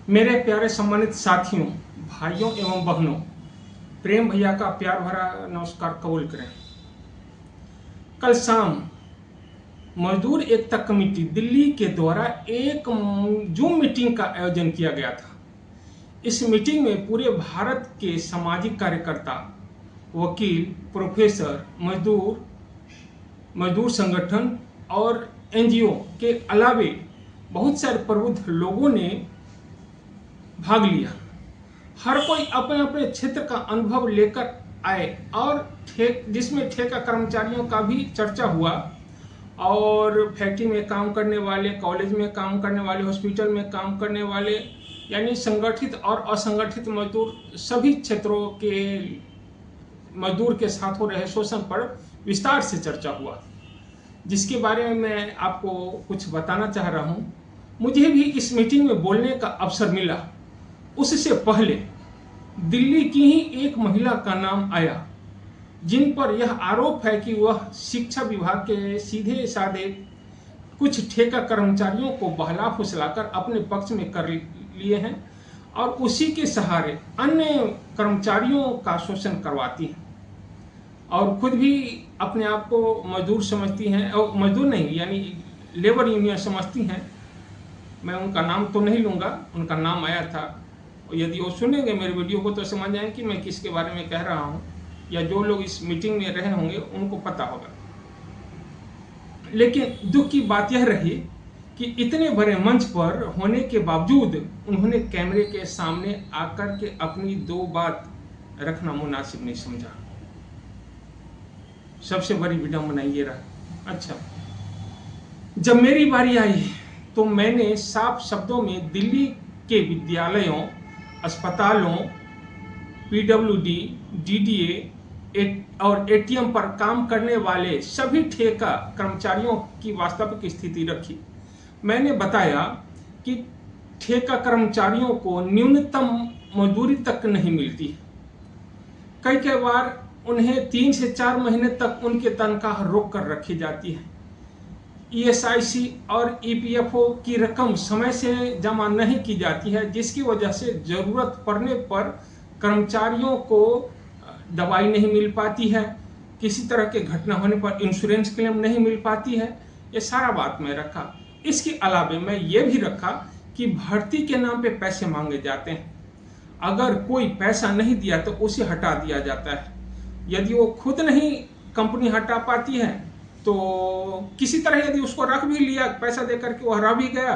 मेरे प्यारे सम्मानित साथियों, भाइयों एवं बहनों, प्रेम भैया का प्यार भरा नमस्कार कबूल करें। कल शाम मजदूर एकता कमेटी दिल्ली के द्वारा एक जूम मीटिंग का आयोजन किया गया था। इस मीटिंग में पूरे भारत के सामाजिक कार्यकर्ता, वकील, प्रोफेसर, मजदूर संगठन और एनजीओ के अलावे बहुत सारे प्रबुद्ध लोगों ने भाग लिया। हर कोई अपने अपने क्षेत्र का अनुभव लेकर आए और जिसमें ठेका कर्मचारियों का भी चर्चा हुआ और फैक्ट्री में काम करने वाले, कॉलेज में काम करने वाले, हॉस्पिटल में काम करने वाले, यानी संगठित और असंगठित मजदूर, सभी क्षेत्रों के मजदूर के साथ हो रहे शोषण पर विस्तार से चर्चा हुआ, जिसके बारे में मैं आपको कुछ बताना चाह रहा हूँ। मुझे भी इस मीटिंग में बोलने का अवसर मिला। उससे पहले दिल्ली की ही एक महिला का नाम आया, जिन पर यह आरोप है कि वह शिक्षा विभाग के सीधे साधे कुछ ठेका कर्मचारियों को बहला फुसलाकर अपने पक्ष में कर लिए हैं और उसी के सहारे अन्य कर्मचारियों का शोषण करवाती हैं और खुद भी अपने आप को मजदूर समझती हैं, और मजदूर नहीं यानी लेबर यूनियन समझती हैं। मैं उनका नाम तो नहीं लूँगा, उनका नाम आया था। यदि वो सुनेंगे मेरे वीडियो को तो समझ जाएंगे कि मैं किसके बारे में कह रहा हूँ, या जो लोग इस मीटिंग में रहे होंगे उनको पता होगा। लेकिन दुख की बात यह रही कि इतने बड़े मंच पर होने के बावजूद उन्होंने कैमरे के सामने आकर के अपनी दो बात रखना मुनासिब नहीं समझा। सबसे बड़ी विडंबना ये रहा। अच्छा, जब मेरी बारी आई तो मैंने साफ शब्दों में दिल्ली के विद्यालयों, अस्पतालों, पीडब्ल्यूडी, डीडीए और एटीएम पर काम करने वाले सभी ठेका कर्मचारियों की वास्तविक स्थिति रखी। मैंने बताया कि ठेका कर्मचारियों को न्यूनतम मजदूरी तक नहीं मिलती। कई बार उन्हें 3 से 4 महीने तक उनके तनख्वाह रोक कर रखी जाती है। ईएसआईसी और ईपीएफओ की रकम समय से जमा नहीं की जाती है, जिसकी वजह से जरूरत पड़ने पर कर्मचारियों को दवाई नहीं मिल पाती है, किसी तरह के घटना होने पर इंश्योरेंस क्लेम नहीं मिल पाती है। ये सारा बात मैं रखा। इसके अलावा मैं ये भी रखा कि भर्ती के नाम पे पैसे मांगे जाते हैं। अगर कोई पैसा नहीं दिया तो उसे हटा दिया जाता है। यदि वो खुद नहीं कंपनी हटा पाती है तो किसी तरह यदि उसको रख भी लिया पैसा देकर के, वह रह भी गया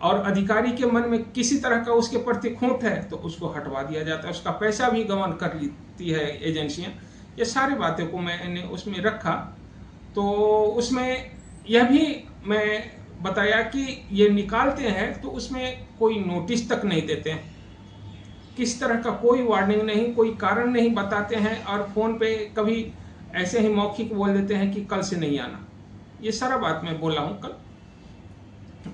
और अधिकारी के मन में किसी तरह का उसके प्रति खोट है तो उसको हटवा दिया जाता है, उसका पैसा भी गबन कर लेती है एजेंसियां। ये सारी बातें को मैंने उसमें रखा। तो उसमें यह भी मैं बताया कि ये निकालते हैं तो उसमें कोई नोटिस तक नहीं देते हैं, किस तरह का कोई वार्निंग नहीं, कोई कारण नहीं बताते हैं और फ़ोन पे कभी ऐसे ही मौखिक बोल देते हैं कि कल से नहीं आना। ये सारा बात मैं बोला हूँ कल।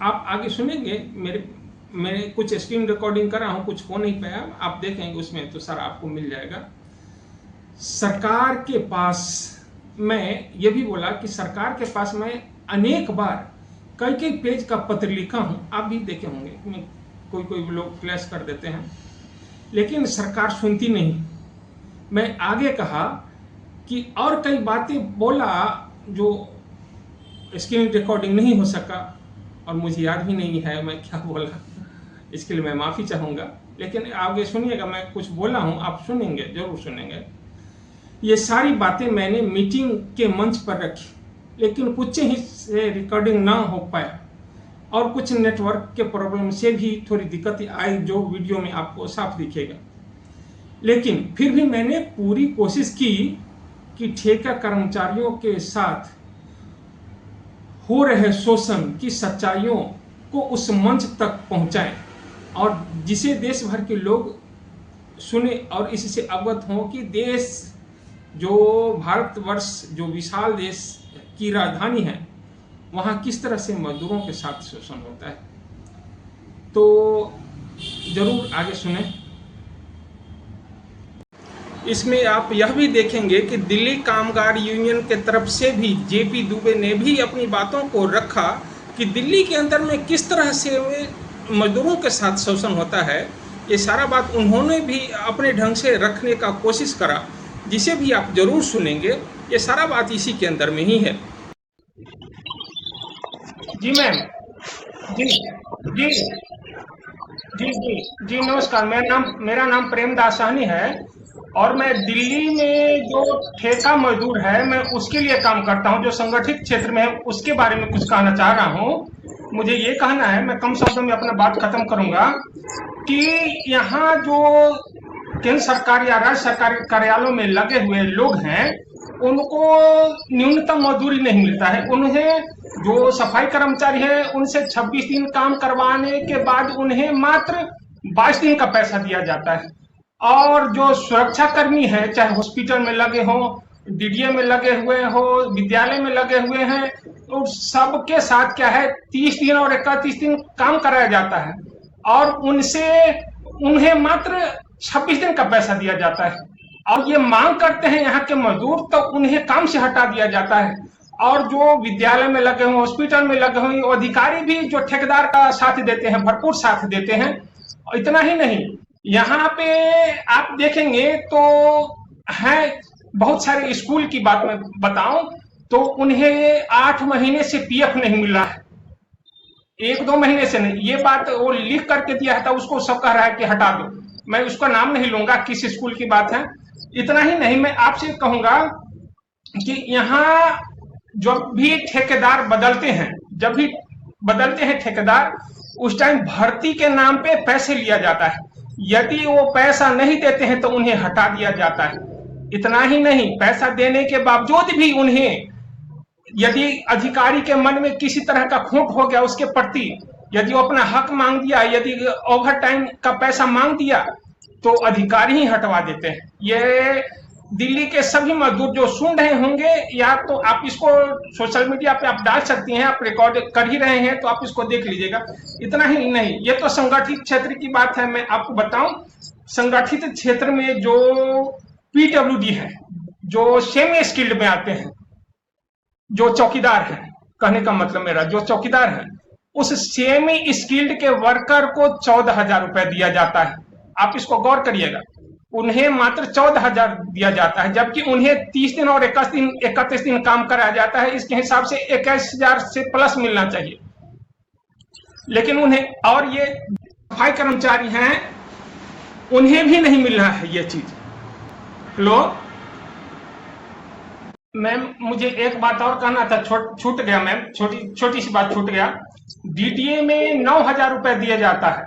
आप आगे सुनेंगे। मैंने कुछ स्क्रीन रिकॉर्डिंग करा हूँ, कुछ हो नहीं पाया, आप देखेंगे उसमें तो सारा आपको मिल जाएगा। सरकार के पास मैं ये भी बोला कि सरकार के पास मैं अनेक बार कई पेज का पत्र लिखा हूँ, आप भी देखे होंगे। कोई लोग फ्लैश कर देते हैं, लेकिन सरकार सुनती नहीं। मैं आगे कहा कि और कई बातें बोला जो स्क्रीन रिकॉर्डिंग नहीं हो सका और मुझे याद भी नहीं है मैं क्या बोला, इसके लिए मैं माफ़ी चाहूँगा। लेकिन आगे सुनिएगा, मैं कुछ बोला हूँ, आप सुनेंगे, जरूर सुनेंगे। ये सारी बातें मैंने मीटिंग के मंच पर रखी, लेकिन कुछ ही से रिकॉर्डिंग ना हो पाया और कुछ नेटवर्क के प्रॉब्लम से भी थोड़ी दिक्कत आई, जो वीडियो में आपको साफ दिखेगा। लेकिन फिर भी मैंने पूरी कोशिश की कि ठेका कर्मचारियों के साथ हो रहे शोषण की सच्चाइयों को उस मंच तक पहुंचाएं और जिसे देश भर के लोग सुने और इससे अवगत हों कि देश, जो भारतवर्ष, जो विशाल देश की राजधानी है, वहाँ किस तरह से मजदूरों के साथ शोषण होता है। तो जरूर आगे सुने। इसमें आप यह भी देखेंगे कि दिल्ली कामगार यूनियन के तरफ से भी जेपी दुबे ने भी अपनी बातों को रखा कि दिल्ली के अंदर में किस तरह से मजदूरों के साथ शोषण होता है, ये सारा बात उन्होंने भी अपने ढंग से रखने का कोशिश करा, जिसे भी आप जरूर सुनेंगे। ये सारा बात इसी के अंदर में ही है। जी मैम। जी जी जी जी जी नमस्कार। मेरा नाम प्रेमदास सहनी है और मैं दिल्ली में जो ठेका मजदूर है मैं उसके लिए काम करता हूं, जो संगठित क्षेत्र में है उसके बारे में कुछ कहना चाह रहा हूं। मुझे ये कहना है, मैं कम शब्दों में अपना बात खत्म करूंगा, कि यहाँ जो केंद्र सरकार या राज्य सरकार के कार्यालयों में लगे हुए लोग हैं उनको न्यूनतम मजदूरी नहीं मिलता है। उन्हें जो सफाई कर्मचारी है उनसे 26 दिन काम करवाने के बाद उन्हें मात्र 22 दिन का पैसा दिया जाता है। और जो सुरक्षा कर्मी है, चाहे हॉस्पिटल में लगे हो, डीडीए में लगे हुए हो, विद्यालय में लगे हुए हैं, तो सबके साथ क्या है 30 दिन और 31 दिन काम कराया जाता है और उनसे उन्हें मात्र 26 दिन का पैसा दिया जाता है। और ये मांग करते हैं यहाँ के मजदूर तो उन्हें काम से हटा दिया जाता है। और जो विद्यालय में लगे हुए, हॉस्पिटल में लगे हुए अधिकारी भी जो ठेकेदार का साथ देते हैं, भरपूर साथ देते हैं। इतना ही नहीं, यहाँ पे आप देखेंगे तो है बहुत सारे स्कूल की बात मैं बताऊं तो उन्हें 8 महीने से पीएफ नहीं मिल रहा है, 1-2 महीने से नहीं। ये बात वो लिख करके दिया था, उसको सब कह रहा है कि हटा दो। मैं उसका नाम नहीं लूंगा किस स्कूल की बात है। इतना ही नहीं, मैं आपसे कहूंगा कि यहाँ जब भी ठेकेदार बदलते हैं, जब भी बदलते हैं ठेकेदार, उस टाइम भर्ती के नाम पे पैसे लिया जाता है। यदि वो पैसा नहीं देते हैं तो उन्हें हटा दिया जाता है। इतना ही नहीं, पैसा देने के बावजूद भी उन्हें, यदि अधिकारी के मन में किसी तरह का खोट हो गया उसके प्रति, यदि वो अपना हक मांग दिया, यदि ओवर टाइम का पैसा मांग दिया, तो अधिकारी ही हटवा देते हैं। ये दिल्ली के सभी मजदूर जो सुन रहे होंगे, या तो आप इसको सोशल मीडिया पे आप डाल सकती हैं, आप रिकॉर्ड कर ही रहे हैं तो आप इसको देख लीजिएगा। इतना ही नहीं, ये तो संगठित क्षेत्र की बात है। मैं आपको बताऊं, संगठित क्षेत्र में जो पीडब्ल्यूडी है, जो सेमी स्किल्ड में आते हैं, जो चौकीदार है, कहने का मतलब मेरा जो चौकीदार है, उस सेमी स्किल्ड के वर्कर को 14,000 रुपए दिया जाता है। आप इसको गौर करिएगा, उन्हें मात्र 14,000 दिया जाता है, जबकि उन्हें 30 दिन और 31 दिन काम कराया जाता है। इसके हिसाब से 21,000 से प्लस मिलना चाहिए, लेकिन उन्हें, और ये सफाई कर्मचारी हैं, उन्हें भी नहीं मिल रहा है ये चीज। हेलो मैम, मुझे एक बात और कहना था, छूट गया मैम, छोटी सी बात छूट गया। डीडीए में 9,000 रुपए दिया जाता है,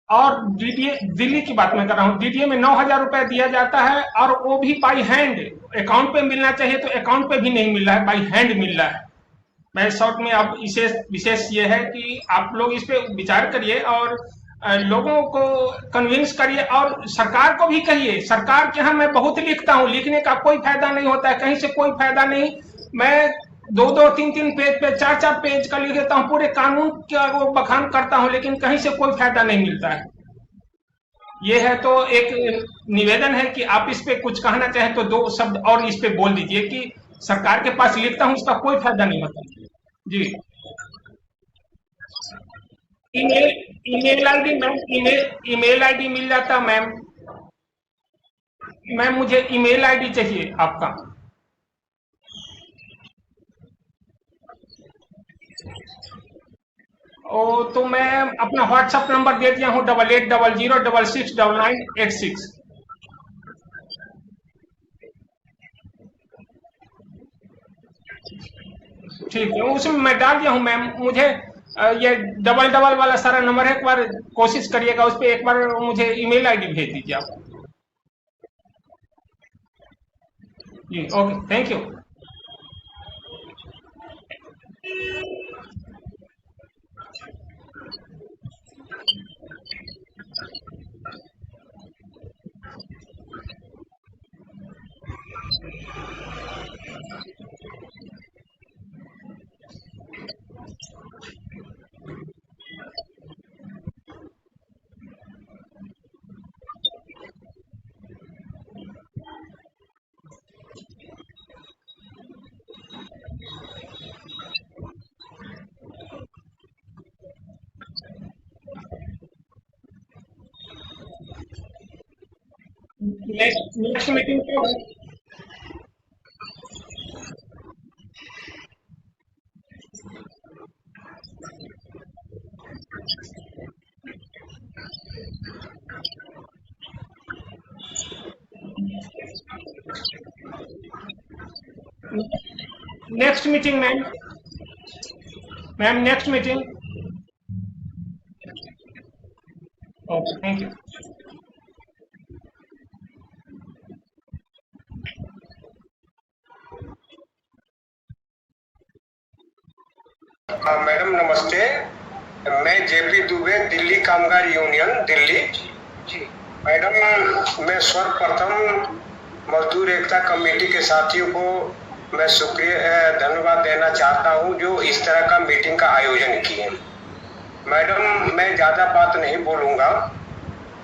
और डीडीए दिल्ली की बात मैं कर रहा हूँ, डीडीए में 9,000 रुपए दिया जाता है, और वो भी बाई हैंड। अकाउंट पे मिलना चाहिए तो अकाउंट पे भी नहीं मिल रहा है, बाई हैंड मिल रहा है। मैं शॉर्ट में, अब विशेष ये है कि आप लोग इस पे विचार करिए और लोगों को कन्विंस करिए, और सरकार को भी कहिए। सरकार के यहाँ मैं बहुत लिखता हूँ, लिखने का कोई फायदा नहीं होता है, कहीं से कोई फायदा नहीं। मैं 2-2, 3-3 पेज पे, 4-4 पेज का लिख देता हूँ, पूरे कानून का वो बखान करता हूँ, लेकिन कहीं से कोई फायदा नहीं मिलता है। ये है तो एक निवेदन है कि आप इस पे कुछ कहना चाहें तो 2 शब्द और इस पे बोल दीजिए कि सरकार के पास लिखता हूँ, इसका कोई फायदा नहीं होता। जी। Email email ID ma'am, email ID मिल जाता मैम। मैम, मुझे ईमेल आईडी चाहिए आपका। ओ, तो मैं अपना व्हाट्सएप नंबर दे दिया हूँ, 8800669986। ठीक है, उसमें मैं डाल दिया हूँ मैम। मुझे ये डबल डबल वाला सारा नंबर है, एक बार कोशिश करिएगा उस पर, एक बार मुझे ईमेल आईडी भेज दीजिए आप। जी okay, thank you. Next meeting कब है? Next meeting ma'am, next meeting. Okay, thank you. Madam नमस्ते, मैं जेपी दुबे, दिल्ली कामगार यूनियन दिल्ली। जी मैडम, मैं सर्वप्रथम मजदूर एकता कमेटी के साथियों को मैं शुक्रिया धन्यवाद देना चाहता हूं जो इस तरह का मीटिंग का आयोजन किए। मैडम, मैं ज़्यादा बात नहीं बोलूँगा,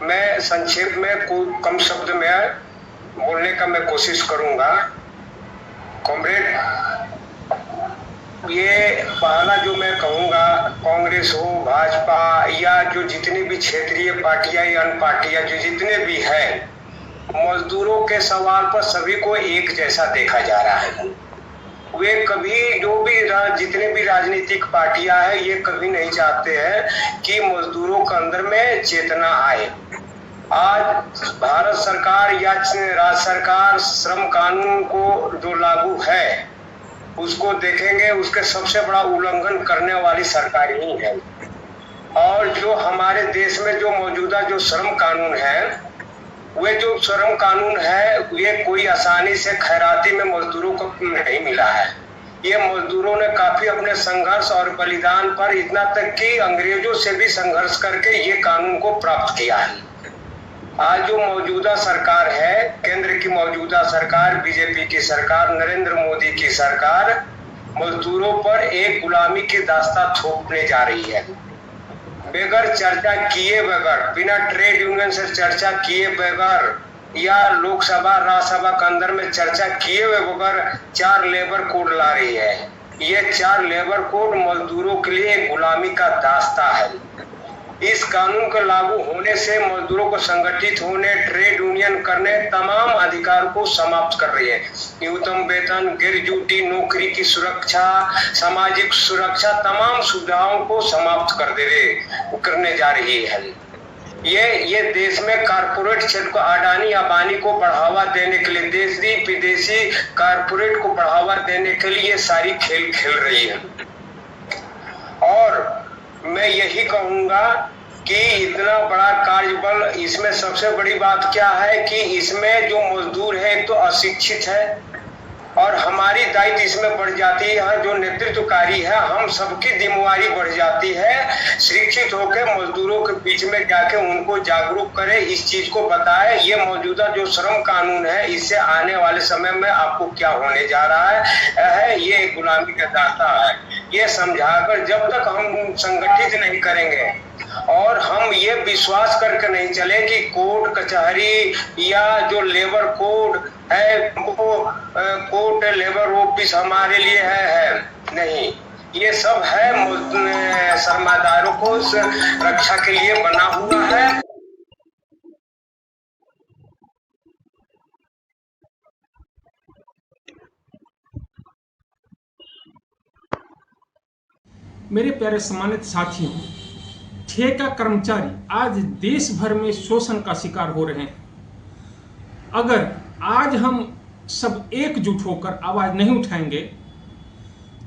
मैं संक्षेप में कम शब्द में बोलने का मैं कोशिश करूँगा। कॉमरेड, ये पहला जो मैं कहूँगा, कांग्रेस हो, भाजपा या जो जितनी भी क्षेत्रीय पार्टियां या अन्य पार्टियां जो जितने भी हैं, मजदूरों के सवाल पर सभी को एक जैसा देखा जा रहा है। वे कभी जो भी जितने भी राजनीतिक पार्टियां हैं, ये कभी नहीं चाहते हैं कि मजदूरों के अंदर में चेतना आए। आज भारत सरकार या राज्य सरकार श्रम कानून को जो लागू है उसको देखेंगे, उसके सबसे बड़ा उल्लंघन करने वाली सरकार ही है। और जो हमारे देश में जो मौजूदा जो श्रम कानून है, वे जो श्रम कानून है, ये कोई आसानी से खैराती में मजदूरों को नहीं मिला है। ये मजदूरों ने काफी अपने संघर्ष और बलिदान पर, इतना तक कि अंग्रेजों से भी संघर्ष करके ये कानून को प्राप्त किया है। आज जो मौजूदा सरकार है, केंद्र की मौजूदा सरकार, बीजेपी की सरकार, नरेंद्र मोदी की सरकार, मजदूरों पर एक गुलामी की दास्तां थोपने जा रही है। बगैर चर्चा किए बगैर, बिना ट्रेड यूनियन से चर्चा किए बगैर या लोकसभा राज्यसभा के अंदर में चर्चा किए हुए बगैर 4 लेबर कोड ला रही है। ये 4 लेबर कोड मजदूरों के लिए गुलामी का दास्तां है। इस कानून के लागू होने से मजदूरों को संगठित होने, ट्रेड यूनियन करने, तमाम अधिकार को समाप्त कर रही है। न्यूनतम वेतन, ग्रेजुटी, नौकरी की सुरक्षा, सामाजिक सुरक्षा, तमाम सुविधाओं को समाप्त करने जा रही है। ये देश में कारपोरेट क्षेत्र को, अडानी अंबानी को बढ़ावा देने के लिए, देशी विदेशी कारपोरेट को बढ़ावा देने के लिए ये सारी खेल खेल रही है। और मैं यही कहूंगा कि इतना बड़ा कार्यबल, इसमें सबसे बड़ी बात क्या है कि इसमें जो मजदूर है तो अशिक्षित है, और हमारी दायित्व इसमें बढ़ जाती है। जो नेतृत्वकारी है, हम सबकी जिम्मेवारी बढ़ जाती है, शिक्षित होकर मजदूरों के बीच में जाके उनको जागरूक करें, इस चीज को बताएं। ये मौजूदा जो श्रम कानून है, इससे आने वाले समय में आपको क्या होने जा रहा है, ये गुलामी का दास्तां है। ये समझाकर जब तक हम संगठित नहीं करेंगे और हम ये विश्वास करके नहीं चले कि कोर्ट कचहरी या जो लेबर कोड है, वो कोर्ट लेबर ऑफिस हमारे लिए है नहीं, ये सब है सरमादारों को रक्षा के लिए बना हुआ है। मेरे प्यारे सम्मानित साथियों, ठेका कर्मचारी आज देश भर में शोषण का शिकार हो रहे हैं। अगर आज हम सब एकजुट होकर आवाज नहीं उठाएंगे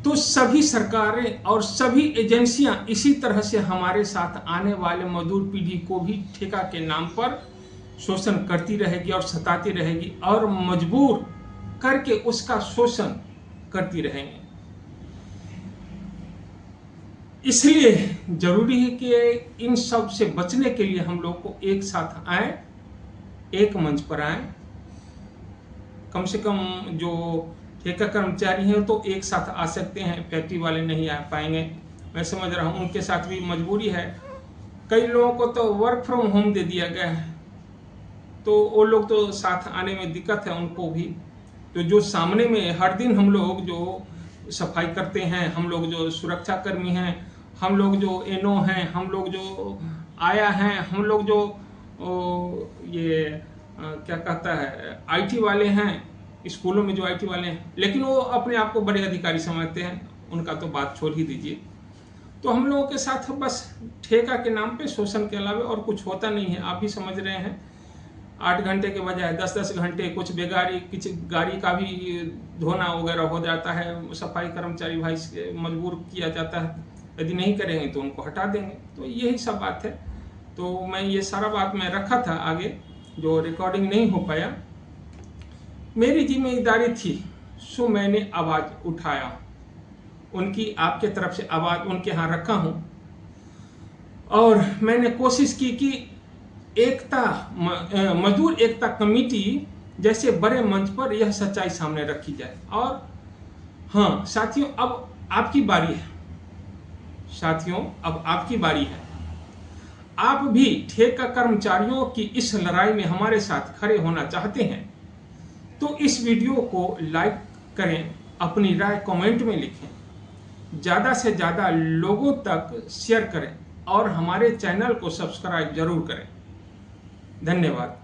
तो सभी सरकारें और सभी एजेंसियां इसी तरह से हमारे साथ आने वाले मजदूर पीढ़ी को भी ठेका के नाम पर शोषण करती रहेगी और सताती रहेगी और मजबूर करके उसका शोषण करती रहेंगे। इसलिए जरूरी है कि इन सब से बचने के लिए हम लोग को एक साथ आए, एक मंच पर आए। कम से कम जो ठेका कर्मचारी हैं तो एक साथ आ सकते हैं, फैक्ट्री वाले नहीं आ पाएंगे। मैं समझ रहा हूँ उनके साथ भी मजबूरी है। कई लोगों को तो वर्क फ्रॉम होम दे दिया गया है, तो वो लोग तो साथ आने में दिक्कत है उनको भी। तो जो सामने में हर दिन हम लोग जो सफाई करते हैं, हम लोग जो सुरक्षा कर्मी हैं, हम लोग जो एनओ हैं, हम लोग जो आया हैं, हम लोग जो ये क्या कहता है, आईटी वाले हैं, स्कूलों में जो आईटी वाले हैं, लेकिन वो अपने आप को बड़े अधिकारी समझते हैं, उनका तो बात छोड़ ही दीजिए। तो हम लोगों के साथ बस ठेका के नाम पे शोषण के अलावा और कुछ होता नहीं है। आप भी समझ रहे हैं, 8 घंटे के बजाय 10-10 घंटे, कुछ बेगारी, किसी गाड़ी का भी धोना वगैरह हो जाता है, सफाई कर्मचारी भाई से मजबूर किया जाता है, यदि नहीं करेंगे तो उनको हटा देंगे। तो यही सब बात है। तो मैं ये सारा बात मैं रखा था आगे, जो रिकॉर्डिंग नहीं हो पाया। मेरी जिम्मेदारी थी, सो मैंने आवाज़ उठाया, उनकी आपके तरफ से आवाज़ उनके यहाँ रखा हूँ, और मैंने कोशिश की कि एकता, मजदूर एकता कमेटी जैसे बड़े मंच पर यह सच्चाई सामने रखी जाए। और हाँ साथियों, अब आपकी बारी है। साथियों, अब आपकी बारी है। आप भी ठेका कर्मचारियों की इस लड़ाई में हमारे साथ खड़े होना चाहते हैं तो इस वीडियो को लाइक करें, अपनी राय कमेंट में लिखें, ज़्यादा से ज़्यादा लोगों तक शेयर करें और हमारे चैनल को सब्सक्राइब जरूर करें। धन्यवाद।